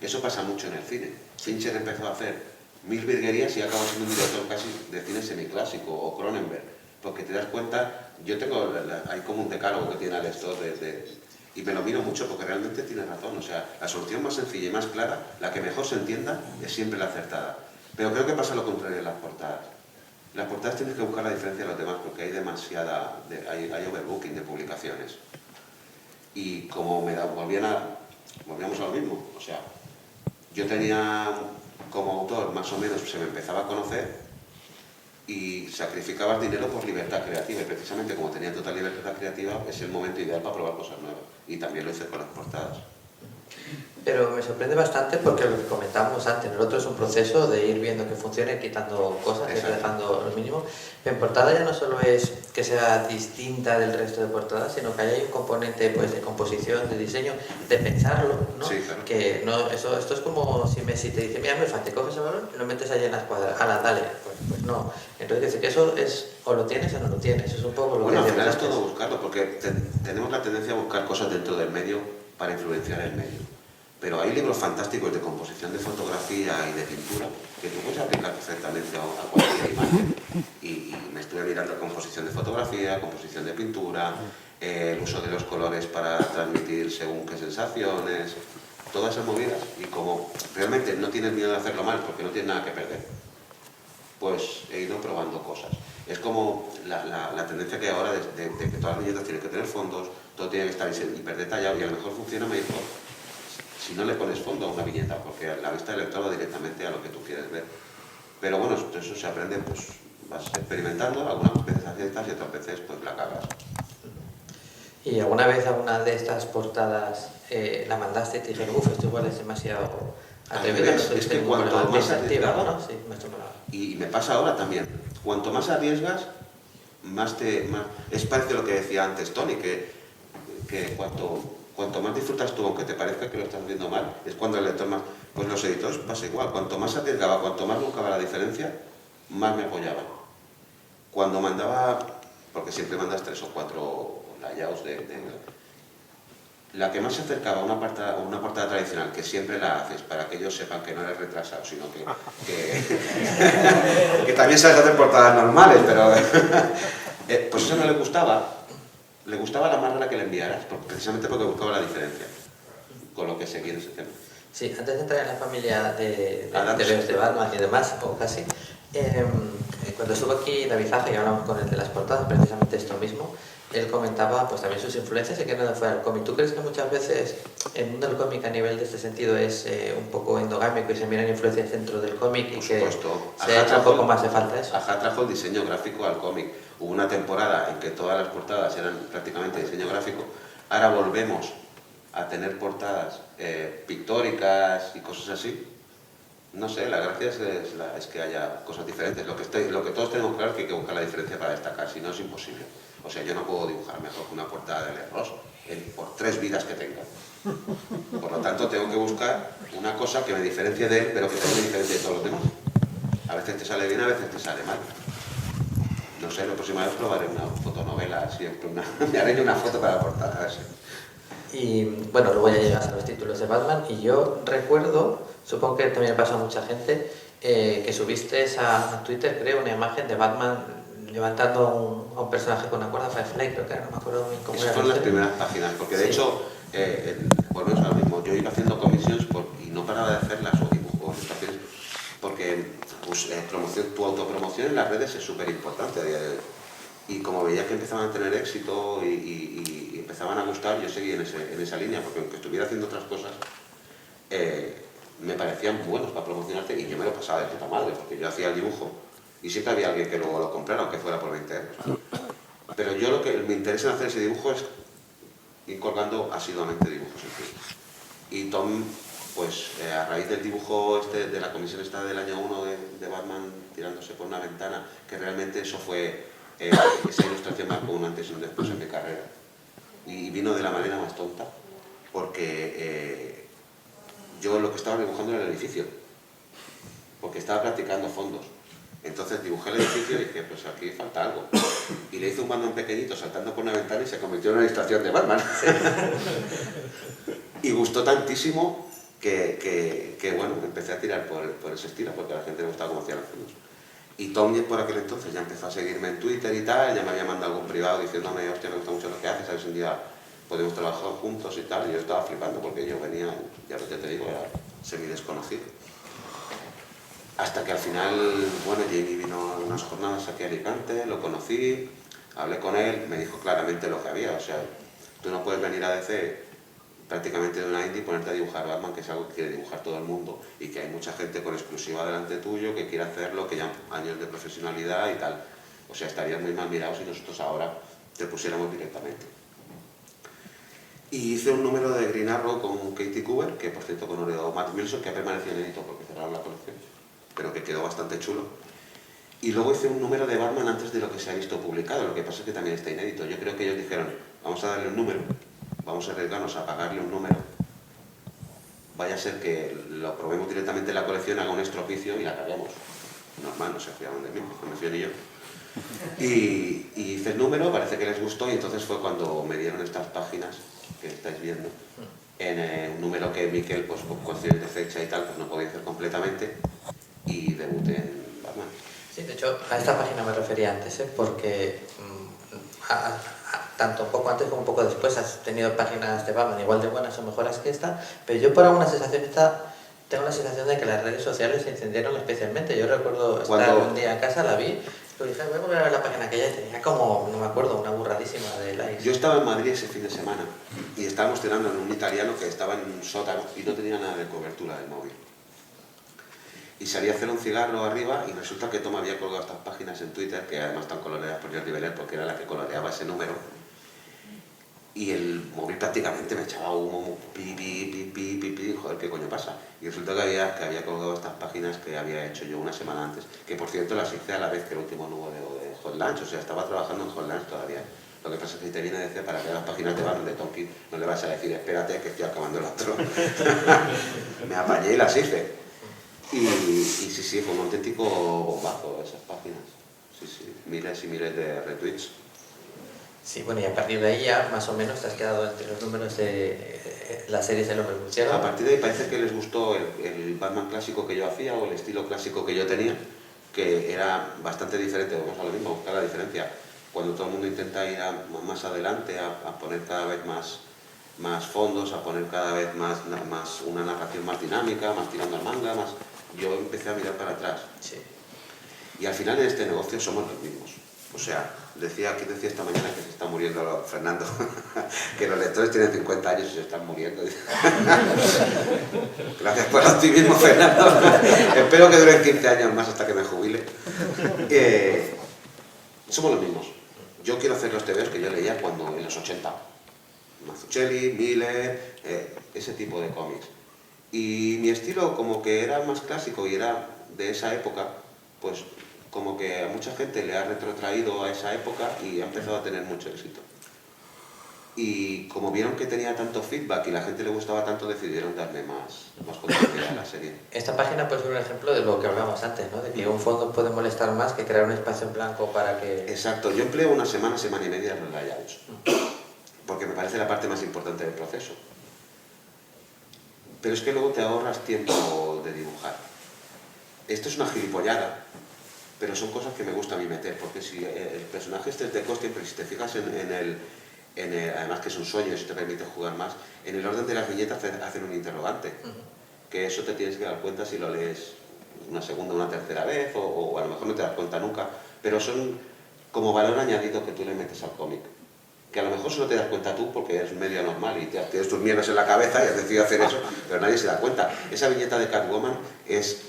Eso pasa mucho en el cine. Fincher empezó a hacer 1000 virguerías y acabó siendo un director casi de cine semiclásico, o Cronenberg. porque te das cuenta, yo tengo, hay como un decálogo que tiene Alex Toth y me lo miro mucho porque realmente tiene razón, o sea, la solución más sencilla y más clara, la que mejor se entienda, es siempre la acertada. Pero creo que pasa lo contrario en las portadas. Las portadas tienes que buscar la diferencia de los demás porque hay hay overbooking de publicaciones. Y como volvíamos a lo mismo, o sea, yo tenía como autor, más o menos, se me empezaba a conocer y sacrificabas dinero por libertad creativa y precisamente como tenía total libertad creativa es el momento ideal para probar cosas nuevas y también lo hice con las portadas. Pero me sorprende bastante porque lo que comentábamos antes, el otro es un proceso de ir viendo que funcione, quitando cosas, ir dejando lo mínimo. Pero en portada ya no solo es que sea distinta del resto de portadas, sino que haya un componente pues, de composición, de diseño, de pensarlo, ¿no? Sí, claro. Que no, esto es como si Messi te dice, mira, me falta, coges el balón y lo metes allí en la escuadra, dale, pues no. Entonces dice que eso es, o lo tienes o no lo tienes, es un poco lo bueno, que al final es antes. todo buscarlo, porque tenemos la tendencia a buscar cosas dentro del medio para influenciar el medio. Pero hay libros fantásticos de composición de fotografía y de pintura que tú puedes aplicar perfectamente a cualquier imagen. Y me estuve mirando composición de fotografía, composición de pintura, el uso de los colores para transmitir según qué sensaciones, todas esas movidas. Y como realmente no tienes miedo de hacerlo mal porque no tienes nada que perder, pues he ido probando cosas. Es como la tendencia que hay ahora de que todas las viñetas tienen que tener fondos, todo tiene que estar hiper detallado y a lo mejor funciona mejor si no le pones fondo a una viñeta, porque la vista del lector va directamente a lo que tú quieres ver. Pero bueno, eso se aprende, pues vas experimentando, algunas veces aciertas y otras veces pues la cagas. ¿Y alguna vez alguna de estas portadas la mandaste y te dijeron, esto igual es demasiado atrevido? Es que cuanto más arriesgas, ¿no? Sí, y me pasa ahora también, cuanto más arriesgas, es parece lo que decía antes Tony, que cuanto más disfrutas tú, aunque te parezca que lo estás viendo mal, es cuando el lector más... Pues los editores pasa igual, cuanto más arriesgaba, cuanto más buscaba la diferencia, más me apoyaban. Cuando mandaba, porque siempre mandas 3 o 4 layouts la que más se acercaba a una portada tradicional, que siempre la haces para que ellos sepan que no eres retrasado, sino que también sabes hacer portadas normales, pero pues eso no le gustaba. Le gustaba la más rara que le enviaras, precisamente porque buscaba la diferencia con lo que seguía en ese tema. Sí, antes de entrar en la familia de Adams, Batman y demás, o casi, cuando estuvo aquí David Zaja y hablamos con él de las portadas, precisamente esto mismo, él comentaba pues también sus influencias y que no fuera el cómic. ¿Tú crees que muchas veces el mundo del cómic a nivel de este sentido es un poco endogámico y se miran influencias dentro del cómic y que se echa un poco más de falta eso? Aja trajo el diseño gráfico al cómic. Hubo una temporada en que todas las portadas eran prácticamente diseño gráfico. Ahora volvemos a tener portadas pictóricas y cosas así. No sé, la gracia es que haya cosas diferentes. Lo que todos tenemos claro es que hay que buscar la diferencia para destacar, si no es imposible. O sea, yo no puedo dibujar mejor que una portada de Alex Ross, por 3 vidas que tenga. Por lo tanto, tengo que buscar una cosa que me diferencie de él, pero que también me diferencie de todos los demás. A veces te sale bien, a veces te sale mal. No sé, la próxima vez probaré una fotonovela, siempre me haré una foto para la portada. A ver si. Y bueno, luego ya llegas a los títulos de Batman y yo recuerdo, supongo que también pasa a mucha gente, que subiste a Twitter, creo, una imagen de Batman levantando a un personaje con una cuerda Firefly, creo que era, no me acuerdo muy cómo era. Esas fueron las primeras páginas, porque de hecho, volvemos a lo mismo, yo iba haciendo comisiones y no paraba de hacerlas o dibujos, ilustraciones, porque pues, tu autopromoción en las redes es súper importante a día de hoy. Y como veía que empezaban a tener éxito y empezaban a gustar, yo seguí en esa línea, porque aunque estuviera haciendo otras cosas, me parecían buenos para promocionarte y yo me lo pasaba de puta madre, porque yo hacía el dibujo y siempre había alguien que luego lo comprara, aunque fuera por 20 euros. Pero yo lo que me interesa en hacer ese dibujo es ir colgando asiduamente dibujos en fin. Y Tom, pues a raíz del dibujo de la comisión esta del año 1 de Batman tirándose por una ventana, que realmente eso fue, esa ilustración marcó un antes y un después en mi carrera. Y vino de la manera más tonta, porque yo lo que estaba dibujando era el edificio, porque estaba practicando fondos. Entonces dibujé el edificio y dije, pues aquí falta algo. Y le hice un Batman pequeñito saltando por una ventana y se convirtió en una ilustración de Batman. Y gustó tantísimo que bueno, empecé a tirar por ese estilo, porque a la gente le gustaba cómo hacían los fondos. Y Tom por aquel entonces ya empezó a seguirme en Twitter y tal, ya me había mandado algún privado diciéndome, hostia, me gusta mucho lo que haces, ¿sabes? Un día podemos trabajar juntos y tal, y yo estaba flipando porque yo venía, ya te digo, era semi desconocido. Hasta que al final, bueno, Jamie vino a unas jornadas aquí a Alicante, lo conocí, hablé con él, me dijo claramente lo que había, o sea, tú no puedes venir a DC prácticamente de una indie y ponerte a dibujar Batman, que es algo que quiere dibujar todo el mundo y que hay mucha gente con exclusiva delante tuyo que quiere hacerlo, que ya años de profesionalidad y tal. O sea, estarías muy mal mirado si nosotros ahora te pusiéramos directamente. Y hice un número de Green Arrow con Katie Cooper, que por cierto coloreó Matt Wilson, que ha permanecido inédito porque cerraron la colección, pero que quedó bastante chulo. Y luego hice un número de Batman antes de lo que se ha visto publicado, lo que pasa es que también está inédito. Yo creo que ellos dijeron, vamos a darle un número, vamos a arriesgarnos a pagarle un número, vaya a ser que lo probemos directamente en la colección, haga un estropicio y la caguemos. Normal, no se fiaban de mí, no me fío ni yo. Y hice el número, parece que les gustó y entonces fue cuando me dieron estas páginas que estáis viendo, en un número que Miquel, pues por cuestiones de fecha y tal, pues no podía hacer completamente y debuté en Batman. Sí, de hecho, a esta página me refería antes, porque tanto un poco antes como un poco después has tenido páginas de Batman igual de buenas o mejores que esta, pero yo por alguna sensación tengo la sensación de que las redes sociales se incendiaron especialmente. Yo recuerdo estar un día en casa, la vi, y dije, voy a ver la página que ya tenía como, no me acuerdo, una burradísima de likes. Yo estaba en Madrid ese fin de semana y estábamos cenando en un italiano que estaba en un sótano y no tenía nada de cobertura del móvil. Y salí a hacer un cigarro arriba y resulta que Tom había colgado estas páginas en Twitter, que además están coloreadas por Jordi Beller porque era la que coloreaba ese número. Y el móvil prácticamente me echaba humo, pi, joder, ¿qué coño pasa? Y resulta que había colgado estas páginas que había hecho yo una semana antes, que por cierto las hice a la vez que el último número de Hot Lunch, o sea, estaba trabajando en Hot Lunch todavía. Lo que pasa es que te viene a decir para que las páginas de Batman de Tom King no le vas a decir, espérate que estoy acabando el otro. Me apañé y las hice. Y sí, fue un auténtico bombazo esas páginas. Sí, miles y miles de retweets. Sí, bueno, y a partir de ahí ya más o menos te has quedado entre los números de las series de los Murciélagos. A partir de ahí parece que les gustó el Batman clásico que yo hacía o el estilo clásico que yo tenía, que era bastante diferente, vamos a lo mismo, a buscar la diferencia. Cuando todo el mundo intenta ir más adelante, a poner cada vez más fondos, a poner cada vez más una narración más dinámica, más tirando al manga, yo empecé a mirar para atrás. Sí. Y al final en este negocio somos los mismos. O sea, decía esta mañana que se está muriendo Fernando, que los lectores tienen 50 años y se están muriendo. Gracias por el optimismo, Fernando. Espero que duren 15 años más hasta que me jubile. Somos los mismos. Yo quiero hacer los TVOs que yo leía en los 80. Mazzucchelli, Miller, ese tipo de cómics. Y mi estilo como que era más clásico y era de esa época, pues como que a mucha gente le ha retrotraído a esa época y ha empezado a tener mucho éxito. Y como vieron que tenía tanto feedback y la gente le gustaba tanto, decidieron darme más continuidad a la serie. Esta página puede ser un ejemplo de lo que hablábamos antes, ¿no? De que un fondo puede molestar más que crear un espacio en blanco para que... Exacto, yo empleo una semana y media en los layouts, porque me parece la parte más importante del proceso. Pero es que luego te ahorras tiempo de dibujar. Esto es una gilipollada, pero son cosas que me gusta a mí meter, porque si el personaje este es de Costian, pero si te fijas además que es un sueño y eso te permite jugar más, en el orden de las viñetas hacen un interrogante, que eso te tienes que dar cuenta si lo lees una segunda o una tercera vez, o a lo mejor no te das cuenta nunca, pero son como valor añadido que tú le metes al cómic, que a lo mejor solo te das cuenta tú porque eres medio normal y tienes tus mierdas en la cabeza y has decidido hacer eso, pero nadie se da cuenta. Esa viñeta de Catwoman es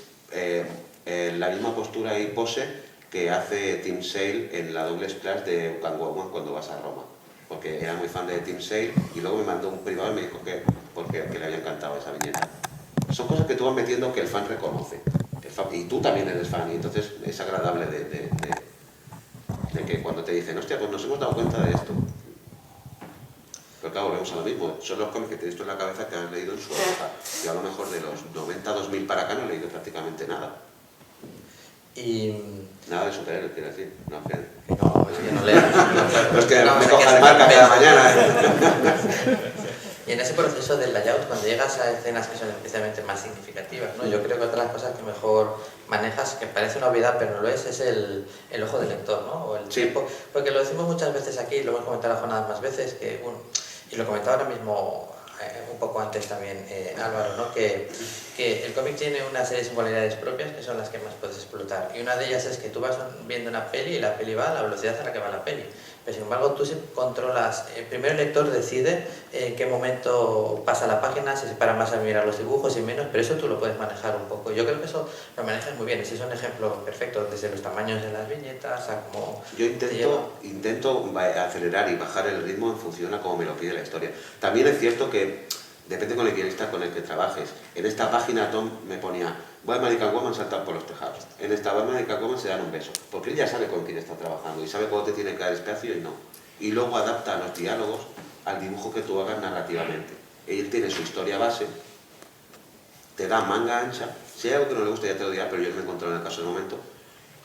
la misma postura y pose que hace Tim Sale en la doble splash de Catwoman cuando vas a Roma, porque era muy fan de Tim Sale y luego me mandó un privado y me dijo que le había encantado esa viñeta. Son cosas que tú vas metiendo que el fan reconoce, y tú también eres fan, y entonces es agradable de que cuando te dicen, hostia, pues nos hemos dado cuenta de esto. Pero claro, volvemos a lo mismo, son los cómics que tienes tú en la cabeza que has leído en su época. Yo a lo mejor de los 90, 2000 para acá no he leído prácticamente nada. Y... Nada de superhéroes, quiero decir. No, yo no leo. No es que me coja el marca cada mañana. Y en ese proceso del layout, cuando llegas a escenas que son especialmente más significativas, ¿no? Yo creo que otra de las cosas que mejor manejas, que parece una obviedad pero no lo es el ojo del lector, ¿no? O el tiempo. Porque lo decimos muchas veces aquí, lo hemos comentado en las jornadas más veces, que, y lo comentaba ahora mismo un poco antes también Álvaro, ¿no? Que el cómic tiene una serie de singularidades propias que son las que más puedes explotar. Y una de ellas es que tú vas viendo una peli y la peli va a la velocidad a la que va la peli. Pero sin embargo tú si controlas, primero el lector decide en qué momento pasa la página, si se para más a mirar los dibujos y menos, pero eso tú lo puedes manejar un poco. Yo creo que eso lo manejas muy bien, ese es un ejemplo perfecto, desde los tamaños de las viñetas a cómo... Yo intento acelerar y bajar el ritmo en función a cómo me lo pide la historia. También es cierto que depende con el guionista con el que trabajes. En esta página Tom me ponía Batman y Catwoman saltan por los tejados. En esta Batman y Catwoman se dan un beso. Porque él ya sabe con quién está trabajando y sabe cuándo te tiene que dar espacio y no. Y luego adapta los diálogos al dibujo que tú hagas narrativamente. Él tiene su historia base, te da manga ancha. Si hay algo que no le gusta ya te lo dirá, pero yo me he encontrado en el caso del momento.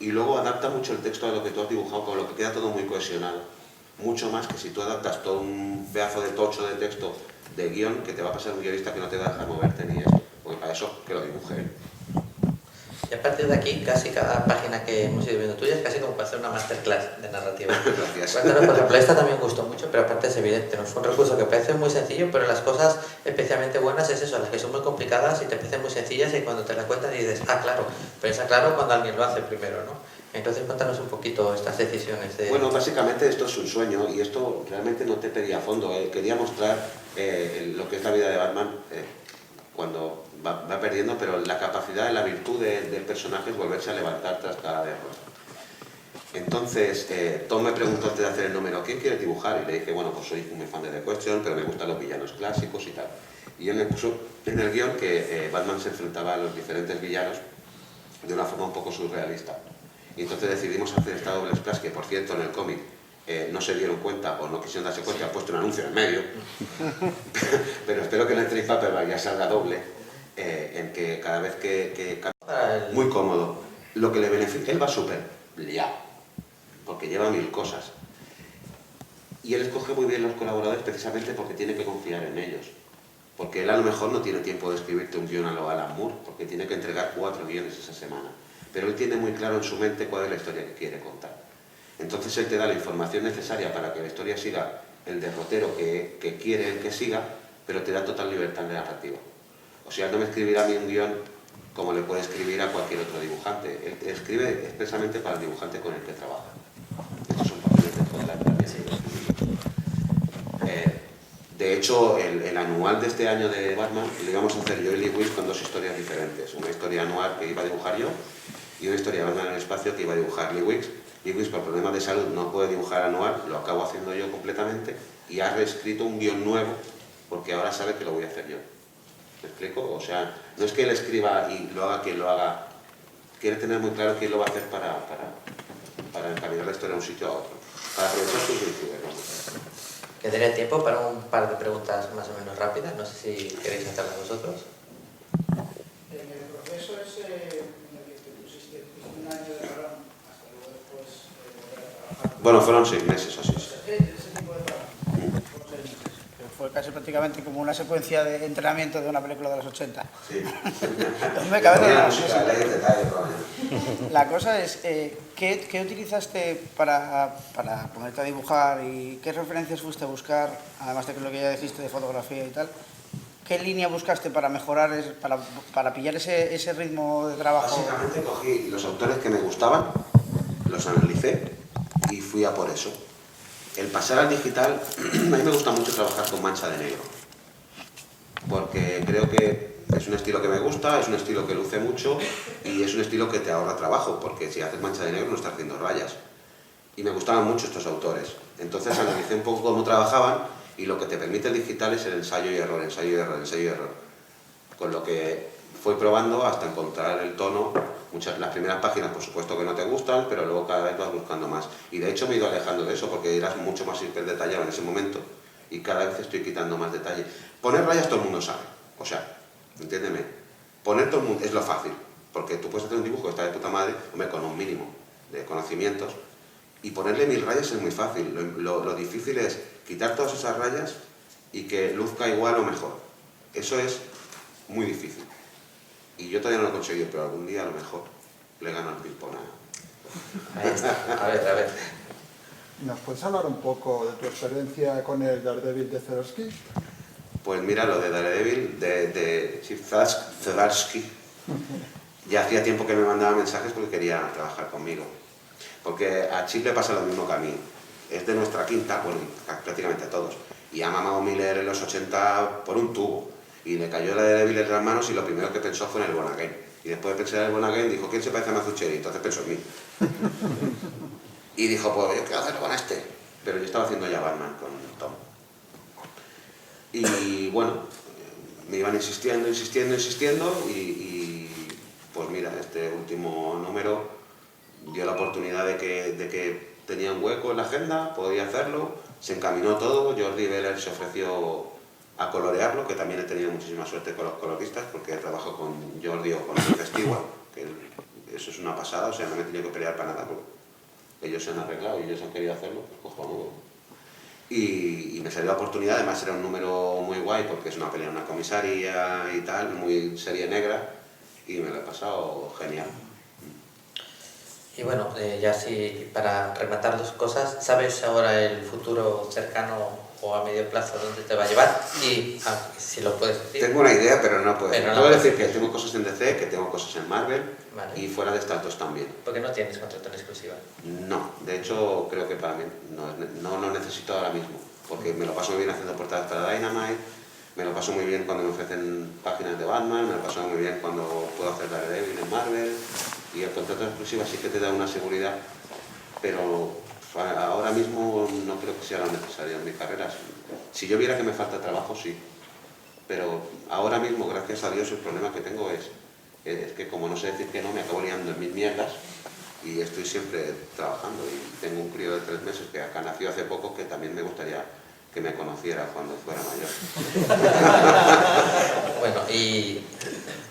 Y luego adapta mucho el texto a lo que tú has dibujado, con lo que queda todo muy cohesionado. Mucho más que si tú adaptas todo un pedazo de tocho de texto de guión, que te va a pasar un guionista que no te va a dejar moverte ni esto. Porque para eso que lo dibuje él. Y a partir de aquí, casi cada página que hemos ido viendo tuya es casi como para hacer una masterclass de narrativa. Gracias. Cuéntanos, por ejemplo, esta también gustó mucho, pero aparte es evidente, ¿no? Fue un recurso que parece muy sencillo, pero las cosas especialmente buenas es eso, las que son muy complicadas y te parecen muy sencillas y cuando te las cuentas dices, ah, claro, pero es claro cuando alguien lo hace primero, ¿no? Entonces cuéntanos un poquito estas decisiones de... Bueno, básicamente esto es un sueño y esto realmente no te pedía a fondo. Quería mostrar lo que es la vida de Batman cuando va perdiendo, pero la capacidad, la virtud del personaje es volverse a levantar tras cada derrota. Entonces, Tom me preguntó antes de hacer el número, ¿quién quiere dibujar? Y le dije, bueno, pues soy muy fan de The Question, pero me gustan los villanos clásicos y tal. Y él me puso en el guión que Batman se enfrentaba a los diferentes villanos de una forma un poco surrealista. Y entonces decidimos hacer esta doble splash, que por cierto en el cómic no se dieron cuenta o no quisieron darse cuenta, han puesto un anuncio en medio. Pero espero que en el trade paperback ya salga doble, en que cada vez que muy cómodo. Lo que le beneficia, él va súper liado, porque lleva 1000 cosas. Y él escoge muy bien los colaboradores precisamente porque tiene que confiar en ellos. Porque él a lo mejor no tiene tiempo de escribirte un guion a lo Alan Moore, porque tiene que entregar 4 guiones esa semana. Pero él tiene muy claro en su mente cuál es la historia que quiere contar. Entonces él te da la información necesaria para que la historia siga el derrotero que quiere él que siga, pero te da total libertad narrativa. O sea, no me escribirá a mí un guión como le puede escribir a cualquier otro dibujante. Él escribe expresamente para el dibujante con el que trabaja. Estos son papeles de Scotland también. De hecho, el anual de este año de Batman lo íbamos a hacer yo y Lee Wills con 2 historias diferentes. Una historia anual que iba a dibujar yo y una historia de Batman en el espacio que iba a dibujar Lee Wills. Lee Wills, por problemas de salud, no puede dibujar anual, lo acabo haciendo yo completamente y ha reescrito un guión nuevo porque ahora sabe que lo voy a hacer yo. ¿Me explico? O sea, no es que él escriba y lo haga quien lo haga, quiere tener muy claro quién lo va a hacer para encaminar la historia de un sitio a otro, para aprovechar sus virtudes, ¿no? Quedaría tiempo para un par de preguntas más o menos rápidas, no sé si queréis hacerlas vosotros. En el proceso ese en el que te pusiste un año de parón hasta luego después volver a trabajar. Bueno, fueron 6 meses o así. Ese tipo de parón fueron 6 meses. Pero fue casi prácticamente como una secuencia de entrenamiento de una película de los 80. Sí. Me cabe la música, la cosa es, ¿qué utilizaste para ponerte a dibujar y qué referencias fuiste a buscar, además de lo que ya dijiste de fotografía y tal? ¿Qué línea buscaste para mejorar, para pillar ese ritmo de trabajo? Básicamente cogí los autores que me gustaban, los analicé y fui a por eso. El pasar al digital, a mí me gusta mucho trabajar con mancha de negro, porque creo que es un estilo que me gusta, es un estilo que luce mucho y es un estilo que te ahorra trabajo, porque si haces mancha de negro no estás haciendo rayas. Y me gustaban mucho estos autores. Entonces analicé un poco cómo trabajaban y lo que te permite el digital es el ensayo y error, ensayo y error, ensayo y error. Con lo que fui probando hasta encontrar el tono. Las primeras páginas por supuesto que no te gustan, pero luego cada vez vas buscando más. Y de hecho me he ido alejando de eso porque eras mucho más hiper detallado en ese momento y cada vez estoy quitando más detalle. Poner rayas todo el mundo sabe, o sea, entiéndeme, poner todo el mundo es lo fácil, porque tú puedes hacer un dibujo que está de puta madre, hombre, con un mínimo de conocimientos, y ponerle 1000 rayas es muy fácil. Lo difícil es quitar todas esas rayas y que luzca igual o mejor. Eso es muy difícil. Y yo todavía no lo he conseguido, pero algún día a lo mejor le gano al ping-pong. Ahí está. A ver. ¿Nos puedes hablar un poco de tu experiencia con el Daredevil de Zdarsky? Pues mira, lo de Daredevil, de Zdarsky, ya hacía tiempo que me mandaba mensajes porque quería trabajar conmigo. Porque a Chip le pasa lo mismo que a mí. Es de nuestra quinta, bueno, prácticamente a todos. Y ha mamado Miller en los 80 por un tubo. Y le cayó la Daredevil en las manos y lo primero que pensó fue en el Born Again. Y después de pensar en el Born Again dijo, ¿quién se parece a Mazzucchelli? Y entonces pensó en mí. Y dijo, pues yo quiero hacerlo con este. Pero yo estaba haciendo ya Batman con Tom. Y bueno, me iban insistiendo y pues mira, este último número dio la oportunidad de que tenía un hueco en la agenda, podía hacerlo, se encaminó todo, Jordi Beller se ofreció a colorearlo, que también he tenido muchísima suerte con los coloristas, porque trabajo con Jordi o con Steve Stewart, que eso es una pasada, o sea, no me he tenido que pelear para nada, porque ellos se han arreglado y ellos han querido hacerlo, pues cojonudo. Y me salió la oportunidad, además era un número muy guay, porque es una pelea en una comisaría y tal, muy serie negra, y me lo he pasado genial. Y bueno, ya sí, para rematar dos cosas, ¿sabes ahora el futuro cercano o a medio plazo dónde te va a llevar? Y si lo puedes decir. Tengo una idea, pero no puedo. Pero no puedo puedes decir que tengo cosas en DC, que tengo cosas en Marvel, Vale. y fuera de estas dos también. Porque no tienes contrato en exclusiva. No, de hecho creo que para mí no lo necesito ahora mismo, porque me lo paso muy bien haciendo portadas para Dynamite, me lo paso muy bien cuando me ofrecen páginas de Batman, me lo paso muy bien cuando puedo hacer Daredevil en Marvel, y el contrato de exclusiva sí que te da una seguridad, pero ahora mismo no creo que sea lo necesario en mi carrera. Si yo viera que me falta trabajo, sí, pero ahora mismo, gracias a Dios, el problema que tengo es que como no sé decir que no, me acabo liando en mil mierdas y estoy siempre trabajando. Y tengo un crío de 3 meses que acá nació hace poco, que también me gustaría que me conociera cuando fuera mayor. Bueno, y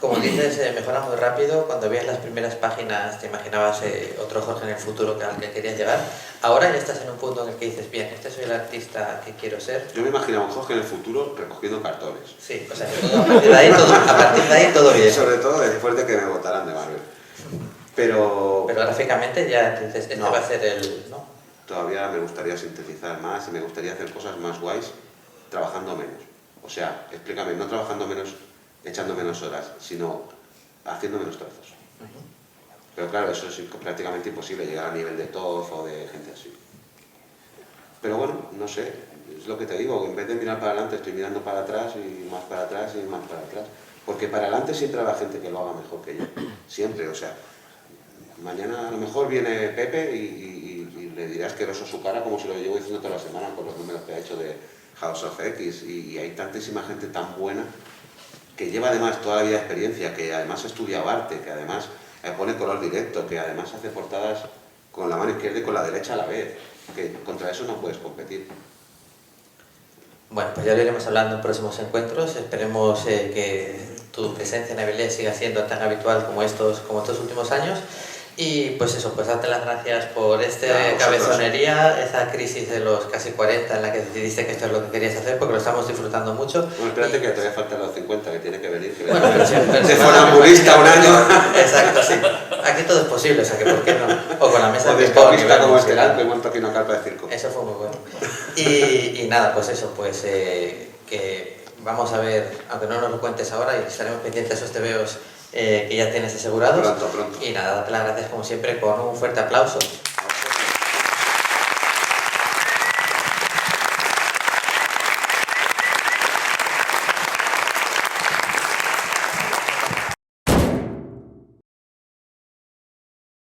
como dices, mejora muy rápido. Cuando veías las primeras páginas te imaginabas otro Jorge en el futuro al que querías llegar. Ahora ya estás en un punto en el que dices, bien, este soy el artista que quiero ser. Yo me imaginaba un Jorge en el futuro recogiendo cartones. Sí, o sea, a partir de ahí todo bien. Sobre todo después de que me votaran de Marvel. Pero gráficamente ya dices, este no. va a ser el... ¿no? Todavía me gustaría sintetizar más y me gustaría hacer cosas más guays trabajando menos. O sea, explícame, no trabajando menos, echando menos horas, sino haciendo menos trozos. Pero claro, eso es prácticamente imposible, llegar a nivel de Toff o de gente así. Pero bueno, no sé, es lo que te digo, en vez de mirar para adelante estoy mirando para atrás y más para atrás y más para atrás. Porque para adelante siempre habrá gente que lo haga mejor que yo, siempre, o sea, mañana a lo mejor viene Pepe y le diré asqueroso su cara como se lo llevo diciendo toda la semana con los números que ha hecho de House of X, y hay tantísima gente tan buena que lleva además toda la vida de experiencia, que además ha estudiado arte, que además pone color directo, que además hace portadas con la mano izquierda y con la derecha a la vez, que contra eso no puedes competir. Bueno, pues ya lo iremos hablando en próximos encuentros. Esperemos que tu presencia en Avilés siga siendo tan habitual como estos últimos años. Y pues eso, pues darte las gracias por esta cabezonería, esa crisis de los casi 40 en la que decidiste que esto es lo que querías hacer, porque lo estamos disfrutando mucho. Bueno, espérate que todavía faltan los 50, que tiene que venir. Que bueno, pero siempre de funambulista un año. Exacto, sí. Aquí todo es posible, o sea que ¿por qué no? O con la mesa o de escapista como este que he montado aquí una carpa de circo. Eso fue muy bueno. Y nada, pues eso, pues que vamos a ver, aunque no nos lo cuentes ahora, y estaremos pendientes de esos tebeos que ya tienes asegurados. Pronto. Y nada, date las gracias como siempre con un fuerte aplauso.